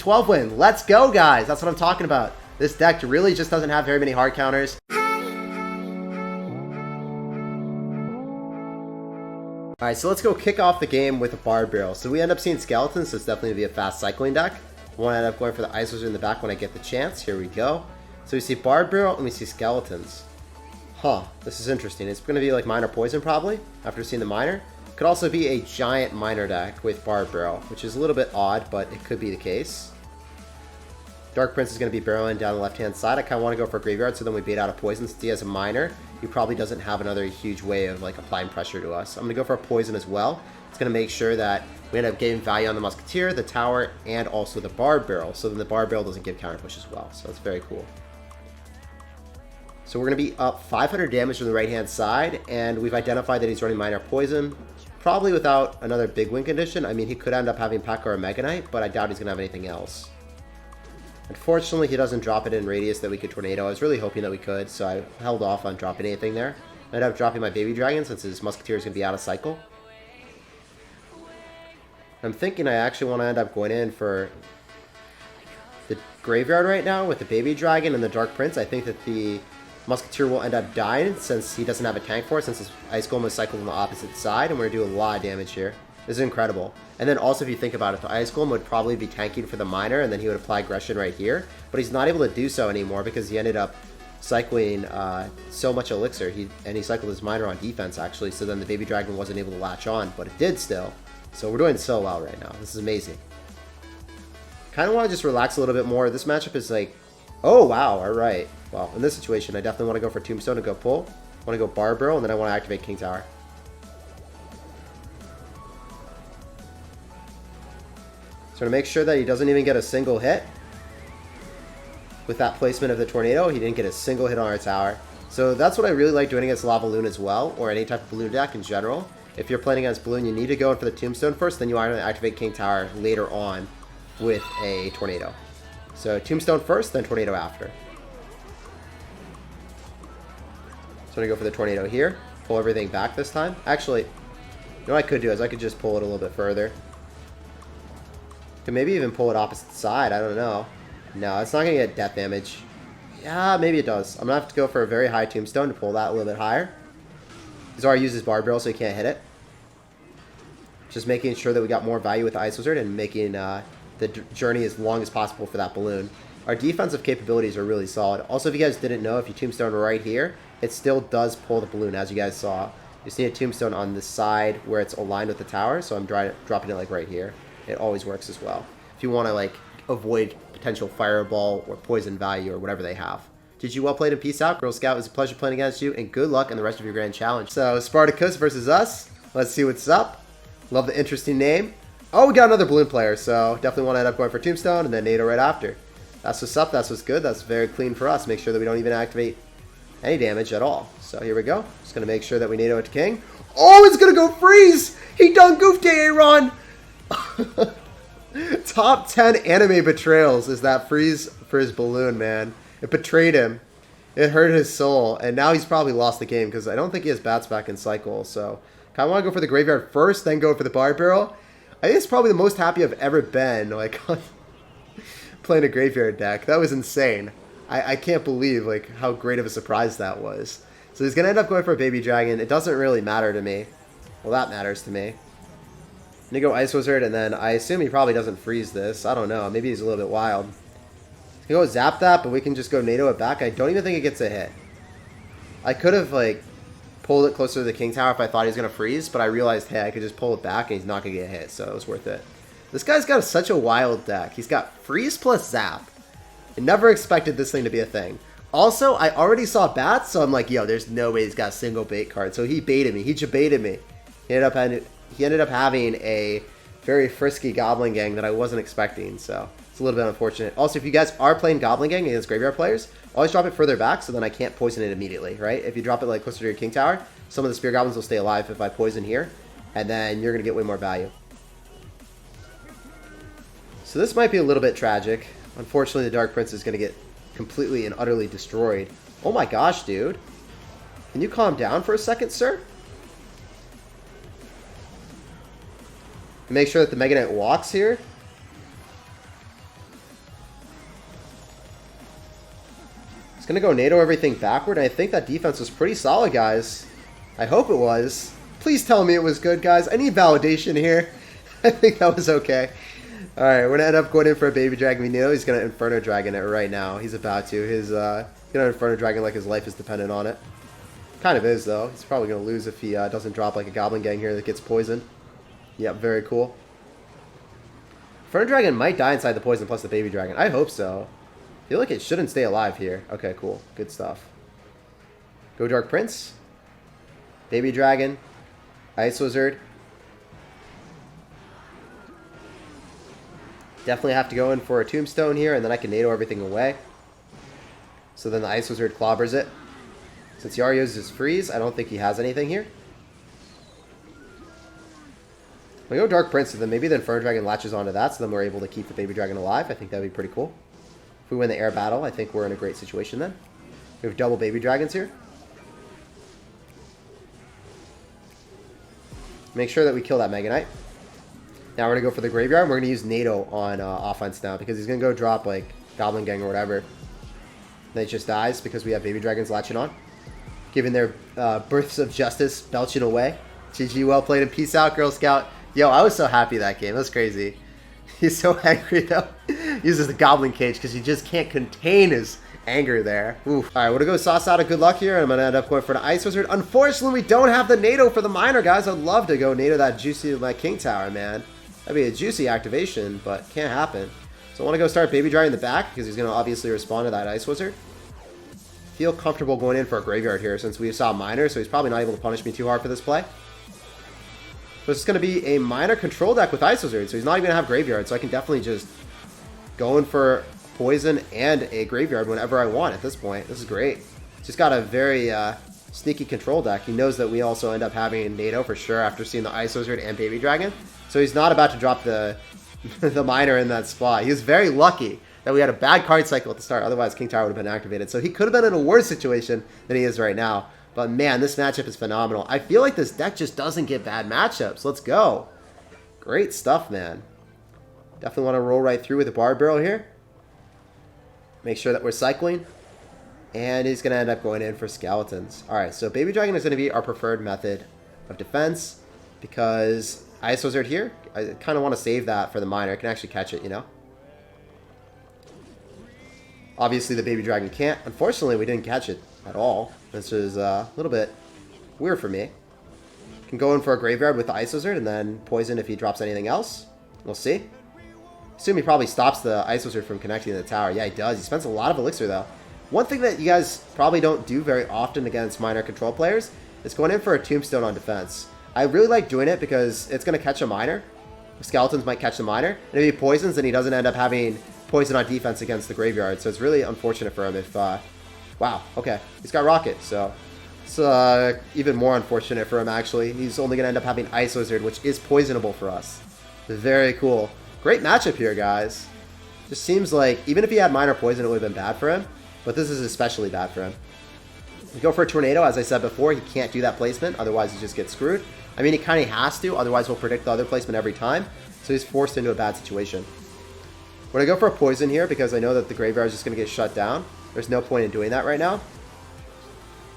12 win. Let's go, guys. That's what I'm talking about. This deck really just doesn't have very many hard counters. Alright, so let's go kick off the game with a Barb Barrel. So we end up seeing Skeletons, so it's definitely going to be a fast cycling deck. I want to end up going for the Ice Wizard in the back when I get the chance. Here we go. So we see Barb Barrel and we see Skeletons. Huh, this is interesting. It's going to be like Miner Poison probably, after seeing the Miner. Could also be a giant Miner deck with Barb Barrel, which is a little bit odd, but it could be the case. Dark Prince is going to be barreling down the left-hand side. I kind of want to go for a Graveyard, so then we bait out a Poison. Since he has a Miner, he probably doesn't have another huge way of like applying pressure to us. I'm going to go for a Poison as well. It's going to make sure that we end up getting value on the Musketeer, the Tower, and also the Barb Barrel. So then the Barb Barrel doesn't give counter push as well. So that's very cool. So we're going to be up 500 damage from the right-hand side, and we've identified that he's running Miner Poison. Probably without another big win condition. I mean, he could end up having P.E.K.K.A. or a Mega Knight, but I doubt he's going to have anything else. Unfortunately, he doesn't drop it in radius that we could Tornado. I was really hoping that we could, so I held off on dropping anything there. I ended up dropping my Baby Dragon since his Musketeer is going to be out of cycle. I'm thinking I actually want to end up going in for the Graveyard right now with the Baby Dragon and the Dark Prince. I think that the Musketeer will end up dying since he doesn't have a tank for it, since his Ice Golem is cycled on the opposite side, and we're going to do a lot of damage here. This is incredible. And then also, if you think about it, the Ice Golem would probably be tanking for the Miner, and then he would apply Aggression right here. But he's not able to do so anymore because he ended up cycling so much Elixir. And he cycled his Miner on defense, actually, so then the Baby Dragon wasn't able to latch on, but it did still. So we're doing so well right now. This is amazing. Kind of want to just relax a little bit more. This matchup is like, oh, wow, all right. Well, in this situation, I definitely want to go for Tombstone and go pull. I want to go Barb Barrel, and then I want to activate King Tower. So to make sure that he doesn't even get a single hit with that placement of the Tornado, he didn't get a single hit on our tower. So that's what I really like doing against Lava Balloon as well, or any type of Balloon deck in general. If you're playing against Balloon, you need to go in for the Tombstone first, then you want to activate King Tower later on with a Tornado. So Tombstone first, then Tornado after. So I'm going to go for the Tornado here, pull everything back this time. Actually, you know what I could do is I could just pull it a little bit further. Could maybe even pull it opposite side, I don't know. No, it's not going to get death damage. Yeah, maybe it does. I'm going to have to go for a very high Tombstone to pull that a little bit higher. Zara uses Barb Barrel so he can't hit it. Just making sure that we got more value with the Ice Wizard and making the journey as long as possible for that Balloon. Our defensive capabilities are really solid. Also, if you guys didn't know, if you Tombstone right here, it still does pull the Balloon, as you guys saw. You see a Tombstone on the side where it's aligned with the tower, so I'm dropping it like right here. It always works as well. If you want to like avoid potential fireball or poison value or whatever they have. GG, well played and peace out. Girl Scout, it was a pleasure playing against you, and good luck in the rest of your grand challenge. So, Spartacus versus us. Let's see what's up. Love the interesting name. Oh, we got another Balloon player, so definitely want to end up going for Tombstone and then NATO right after. That's what's up. That's what's good. That's very clean for us. Make sure that we don't even activate any damage at all. So here we go. Just going to make sure that we NATO it to King. Oh, it's going to go freeze! He done goofed Aaron! Top 10 anime betrayals is that freeze for his Balloon, man. It betrayed him. It hurt his soul. And now he's probably lost the game because I don't think he has bats back in cycle. So kind of want to go for the Graveyard first, then go for the Barb Barrel. I think it's probably the most happy I've ever been like playing a Graveyard deck. That was insane. I can't believe like how great of a surprise that was. So he's going to end up going for a Baby Dragon. It doesn't really matter to me. Well, that matters to me. I'm going to go Ice Wizard, and then I assume he probably doesn't freeze this. I don't know. Maybe he's a little bit wild. He's going to go zap that, but we can just go NATO it back. I don't even think it gets a hit. I could have like pulled it closer to the King Tower if I thought he was going to freeze, but I realized, hey, I could just pull it back, and he's not going to get hit, so it was worth it. This guy's got such a wild deck. He's got freeze plus zap. I never expected this thing to be a thing. Also, I already saw bats, so I'm like, yo, there's no way he's got a single bait card. So he baited me. He baited me. He ended up having a very frisky Goblin Gang that I wasn't expecting, so it's a little bit unfortunate. Also, if you guys are playing Goblin Gang against Graveyard players, always drop it further back so then I can't poison it immediately, right? If you drop it like closer to your King Tower, some of the Spear Goblins will stay alive if I poison here, and then you're going to get way more value. So this might be a little bit tragic. Unfortunately, the Dark Prince is going to get completely and utterly destroyed. Oh my gosh, dude. Can you calm down for a second, sir? Make sure that the Mega Knight walks here. Gonna go NATO everything backward. I think that defense was pretty solid, guys. I hope it was. Please tell me it was good, guys. I need validation here. I think that was okay. Alright, we're gonna end up going in for a Baby Dragon. We know he's gonna Inferno Dragon it right now. He's about to. He's gonna Inferno Dragon like his life is dependent on it. Kind of is, though. He's probably gonna lose if he doesn't drop like a Goblin Gang here that gets poisoned. Yep, very cool. Inferno Dragon might die inside the poison plus the Baby Dragon. I hope so. I feel like it shouldn't stay alive here. Okay, cool. Good stuff. Go Dark Prince. Baby Dragon. Ice Wizard. Definitely have to go in for a Tombstone here, and then I can NATO everything away. So then the Ice Wizard clobbers it. Since he already uses his freeze, I don't think he has anything here. We go Dark Prince, and then maybe the Inferno Dragon latches onto that, so then we're able to keep the Baby Dragon alive. I think that'd be pretty cool. If we win the air battle, I think we're in a great situation then. We have double Baby Dragons here. Make sure that we kill that Mega Knight. Now we're going to go for the graveyard. We're going to use NATO on offense now because he's going to go drop like Goblin Gang or whatever. Then it just dies because we have Baby Dragons latching on. Giving their Births of Justice belching away. GG, well played, and peace out, Girl Scout. Yo, I was so happy that game. That was crazy. He's so angry though. He uses the Goblin Cage because he just can't contain his anger there. Oof. Alright, we're going to go sauce out of good luck here. I'm going to end up going for an Ice Wizard. Unfortunately, we don't have the NATO for the Miner, guys. I'd love to go NATO that juicy my King Tower, man. That'd be a juicy activation, but can't happen. So I want to go start Baby Dragon in the back because he's going to obviously respond to that Ice Wizard. Feel comfortable going in for a graveyard here since we saw Miner, so he's probably not able to punish me too hard for this play. So it's going to be a Miner control deck with Ice Wizard, so he's not even going to have graveyard, so I can definitely just go in for poison and a graveyard whenever I want at this point. This is great. Just got a very sneaky control deck. He knows that we also end up having NATO for sure after seeing the Ice Wizard and Baby Dragon. So he's not about to drop the the Miner in that spot. He was very lucky that we had a bad card cycle at the start. Otherwise, King Tower would have been activated. So he could have been in a worse situation than he is right now. But man, this matchup is phenomenal. I feel like this deck just doesn't get bad matchups. Let's go. Great stuff, man. Definitely want to roll right through with the Barb Barrel here. Make sure that we're cycling. And he's going to end up going in for Skeletons. Alright, so Baby Dragon is going to be our preferred method of defense. Because Ice Wizard here, I kind of want to save that for the Miner. I can actually catch it, you know. Obviously, the Baby Dragon can't. Unfortunately, we didn't catch it at all. This is a little bit weird for me. Can go in for a graveyard with the Ice Wizard and then poison if he drops anything else. We'll see. Assume he probably stops the Ice Wizard from connecting to the tower. Yeah, he does. He spends a lot of elixir, though. One thing that you guys probably don't do very often against Miner control players is going in for a Tombstone on defense. I really like doing it because it's going to catch a Miner. Skeletons might catch the Miner. And if he poisons, then he doesn't end up having poison on defense against the graveyard. So it's really unfortunate for him if... wow, okay. He's got Rocket, so... it's even more unfortunate for him, actually. He's only going to end up having Ice Wizard, which is poisonable for us. Very cool. Great matchup here, guys. Just seems like, even if he had Miner Poison, it would have been bad for him. But this is especially bad for him. We go for a Tornado, as I said before. He can't do that placement, otherwise he just gets screwed. I mean, he kind of has to, otherwise we'll predict the other placement every time. So he's forced into a bad situation. We're going to go for a Poison here, because I know that the Graveyard is just going to get shut down. There's no point in doing that right now.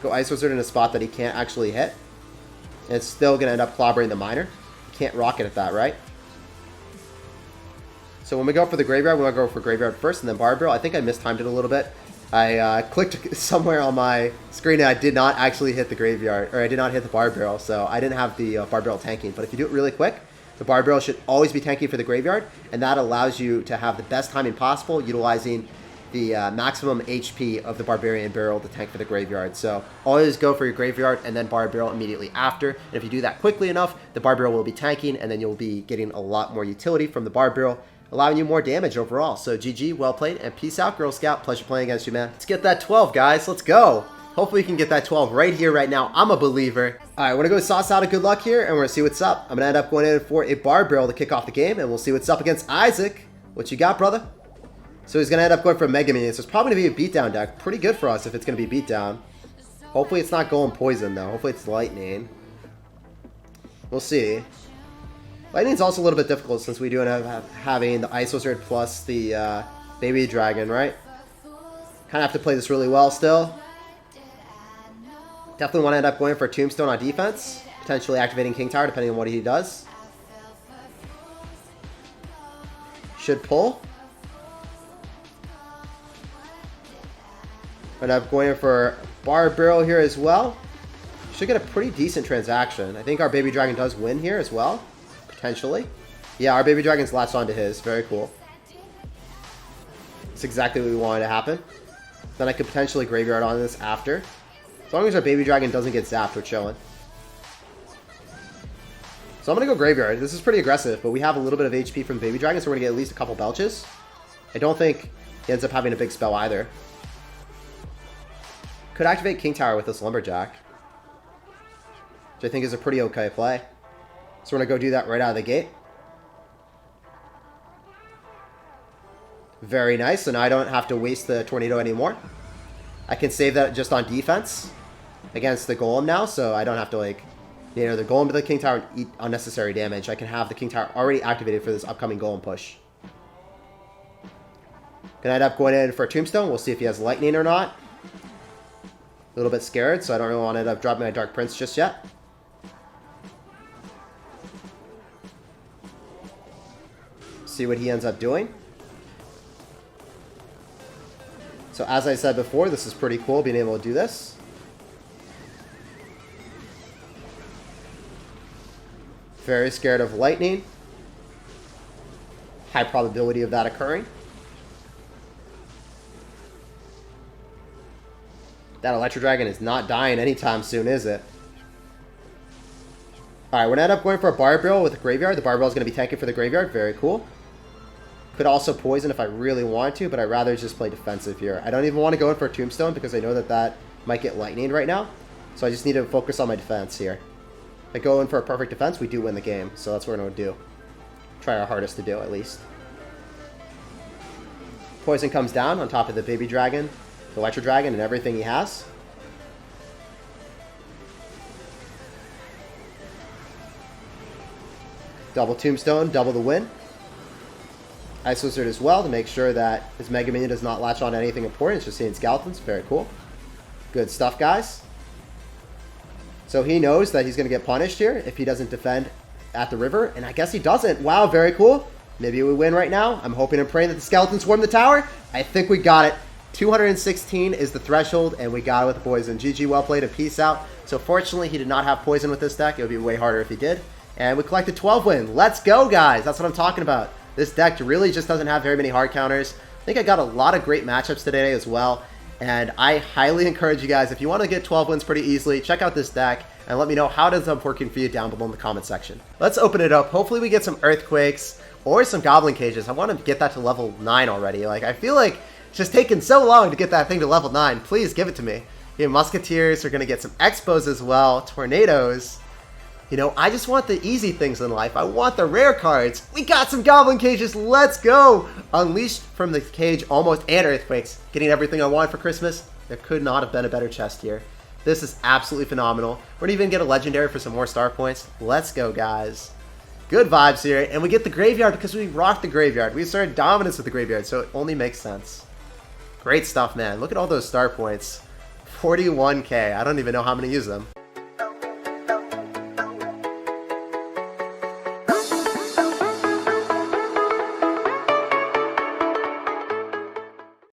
Go Ice Wizard in a spot that he can't actually hit. And it's still going to end up clobbering the Miner. Can't Rocket at that, right? So when we go for the Graveyard, we want to go for Graveyard first and then Barb Barrel. I think I mistimed it a little bit. I clicked somewhere on my screen and I did not actually hit the Graveyard, or I did not hit the Barb Barrel, so I didn't have the Barb Barrel tanking. But if you do it really quick, the Barb Barrel should always be tanking for the Graveyard, and that allows you to have the best timing possible, utilizing the maximum HP of the Barbarian Barrel to tank for the Graveyard. So always go for your Graveyard and then Barb Barrel immediately after. And if you do that quickly enough, the Barb Barrel will be tanking, and then you'll be getting a lot more utility from the Barb Barrel, allowing you more damage overall. So GG, well played, and peace out, Girl Scout. Pleasure playing against you, man. Let's get that 12, guys. Let's go. Hopefully we can get that 12 right here, right now. I'm a believer. All right, we're going to go sauce out of good luck here, and we're going to see what's up. I'm going to end up going in for a Barb Barrel to kick off the game, and we'll see what's up against Isaac. What you got, brother? So he's going to end up going for a Mega Minion. So it's probably going to be a beatdown deck. Pretty good for us if it's going to be beatdown. Hopefully it's not going poison, though. Hopefully it's lightning. We'll see. Lightning's also a little bit difficult since we do end up having the Ice Wizard plus the Baby Dragon, right? Kind of have to play this really well still. Definitely want to end up going for a Tombstone on defense. Potentially activating King Tower depending on what he does. Should pull. End up going for Bar Barrel here as well. Should get a pretty decent transaction. I think our Baby Dragon does win here as well. Potentially. Yeah, our Baby Dragon's latched onto his. Very cool. It's exactly what we wanted to happen. Then I could potentially Graveyard on this after. As long as our Baby Dragon doesn't get zapped, we're chilling. So I'm going to go Graveyard. This is pretty aggressive, but we have a little bit of HP from Baby Dragon, so we're going to get at least a couple belches. I don't think he ends up having a big spell either. Could activate King Tower with this Lumberjack, which I think is a pretty okay play. So we're going to go do that right out of the gate. Very nice, so now I don't have to waste the Tornado anymore. I can save that just on defense against the Golem now, so I don't have to, like, you know, the Golem to the King Tower and eat unnecessary damage. I can have the King Tower already activated for this upcoming Golem push. Gonna end up going in for a Tombstone. We'll see if he has Lightning or not. A little bit scared, so I don't really want to end up dropping my Dark Prince just yet. See what he ends up doing. So as I said before, this is pretty cool being able to do this. Very scared of lightning. High probability of that occurring. That Electro Dragon is not dying anytime soon, is it? Alright, we're going to end up going for a Barbarial with a Graveyard. The Barbarial is going to be tanking for the Graveyard. Very cool. Could also poison if I really wanted to, but I'd rather just play defensive here. I don't even want to go in for a Tombstone because I know that that might get lightning right now. So I just need to focus on my defense here. If I go in for a perfect defense, we do win the game. So that's what we're going to do. Try our hardest to do, at least. Poison comes down on top of the Baby Dragon, the Electro Dragon, and everything he has. Double Tombstone, double the win. Ice Wizard as well to make sure that his Mega Minion does not latch on to anything important. It's just seeing Skeletons. Very cool. Good stuff, guys. So he knows that he's going to get punished here if he doesn't defend at the river. And I guess he doesn't. Wow, very cool. Maybe we win right now. I'm hoping and praying that the Skeletons swarm the tower. I think we got it. 216 is the threshold, and we got it with poison. GG, well played, and peace out. So fortunately, he did not have poison with this deck. It would be way harder if he did. And we collected 12 win. Let's go, guys. That's what I'm talking about. This deck really just doesn't have very many hard counters. I think I got a lot of great matchups today as well. And I highly encourage you guys, if you want to get 12 wins pretty easily, check out this deck and let me know how it ends up working for you down below in the comment section. Let's open it up. Hopefully we get some Earthquakes or some Goblin Cages. I want to get that to level 9 already. Like, I feel like it's just taken so long to get that thing to level 9. Please give it to me. Yeah, Musketeers are going to get some Expos as well. Tornadoes. You know, I just want the easy things in life. I want the rare cards. We got some Goblin Cages. Let's go. Unleashed from the cage almost and Earthquakes. Getting everything I want for Christmas. There could not have been a better chest here. This is absolutely phenomenal. We're going to even get a Legendary for some more star points. Let's go, guys. Good vibes here. And we get the Graveyard because we rocked the Graveyard. We started dominance with the Graveyard, so it only makes sense. Great stuff, man. Look at all those star points. 41k. I don't even know how I'm going to use them.